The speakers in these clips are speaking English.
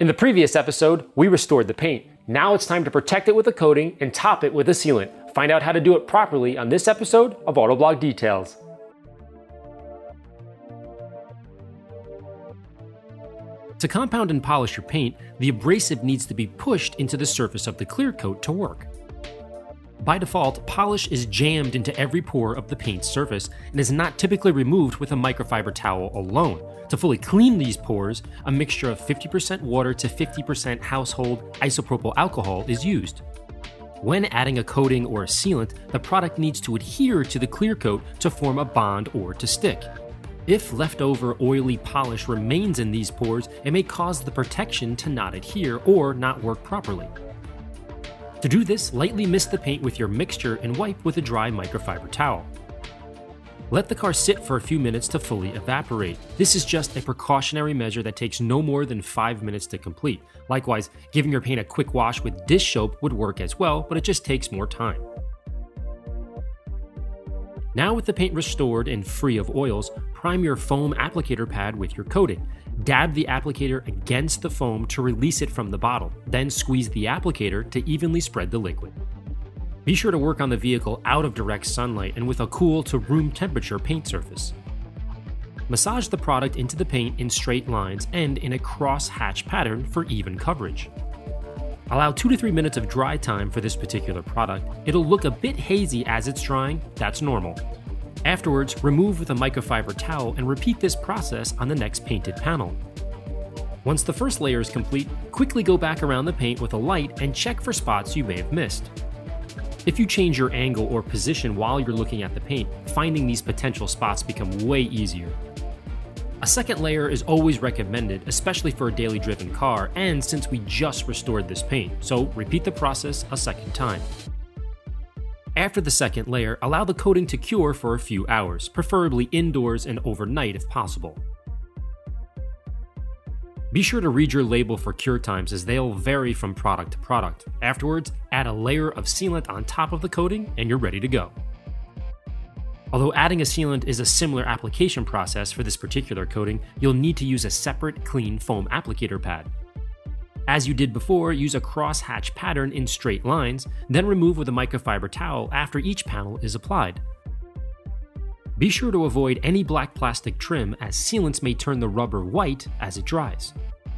In the previous episode, we restored the paint. Now it's time to protect it with a coating and top it with a sealant. Find out how to do it properly on this episode of Autoblog Details. To compound and polish your paint, the abrasive needs to be pushed into the surface of the clear coat to work. By default, polish is jammed into every pore of the paint's surface and is not typically removed with a microfiber towel alone. To fully clean these pores, a mixture of 50% water to 50% household isopropyl alcohol is used. When adding a coating or a sealant, the product needs to adhere to the clear coat to form a bond or to stick. If leftover oily polish remains in these pores, it may cause the protection to not adhere or not work properly. To do this, lightly mist the paint with your mixture and wipe with a dry microfiber towel. Let the car sit for a few minutes to fully evaporate. This is just a precautionary measure that takes no more than 5 minutes to complete. Likewise, giving your paint a quick wash with dish soap would work as well, but it just takes more time. Now with the paint restored and free of oils, prime your foam applicator pad with your coating. Dab the applicator against the foam to release it from the bottle, then squeeze the applicator to evenly spread the liquid. Be sure to work on the vehicle out of direct sunlight and with a cool to room temperature paint surface. Massage the product into the paint in straight lines and in a cross-hatch pattern for even coverage. Allow 2 to 3 minutes of dry time for this particular product. It'll look a bit hazy as it's drying, that's normal. Afterwards, remove with a microfiber towel and repeat this process on the next painted panel. Once the first layer is complete, quickly go back around the paint with a light and check for spots you may have missed. If you change your angle or position while you're looking at the paint, finding these potential spots become way easier. A second layer is always recommended, especially for a daily driven car, and since we just restored this paint, so repeat the process a second time. After the second layer, allow the coating to cure for a few hours, preferably indoors and overnight if possible. Be sure to read your label for cure times as they'll vary from product to product. Afterwards, add a layer of sealant on top of the coating and you're ready to go. Although adding a sealant is a similar application process for this particular coating, you'll need to use a separate clean foam applicator pad. As you did before, use a cross-hatch pattern in straight lines, then remove with a microfiber towel after each panel is applied. Be sure to avoid any black plastic trim as sealants may turn the rubber white as it dries.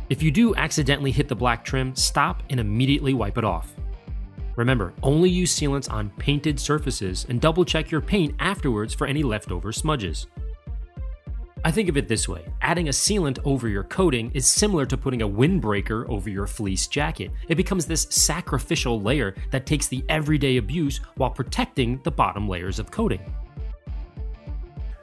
If you do accidentally hit the black trim, stop and immediately wipe it off. Remember, only use sealants on painted surfaces and double check your paint afterwards for any leftover smudges. I think of it this way, adding a sealant over your coating is similar to putting a windbreaker over your fleece jacket. It becomes this sacrificial layer that takes the everyday abuse while protecting the bottom layers of coating.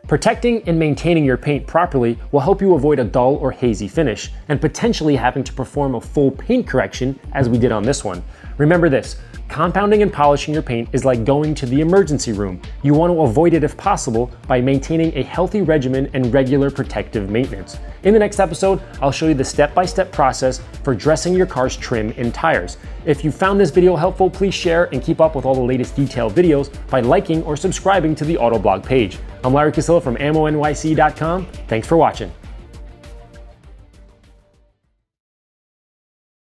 Protecting and maintaining your paint properly will help you avoid a dull or hazy finish, and potentially having to perform a full paint correction as we did on this one. Remember this, compounding and polishing your paint is like going to the emergency room. You want to avoid it if possible by maintaining a healthy regimen and regular protective maintenance. In the next episode, I'll show you the step-by-step process for dressing your car's trim and tires. If you found this video helpful, please share and keep up with all the latest detailed videos by liking or subscribing to the Autoblog page. I'm Larry Casilla from AmmoNYC.com. Thanks for watching.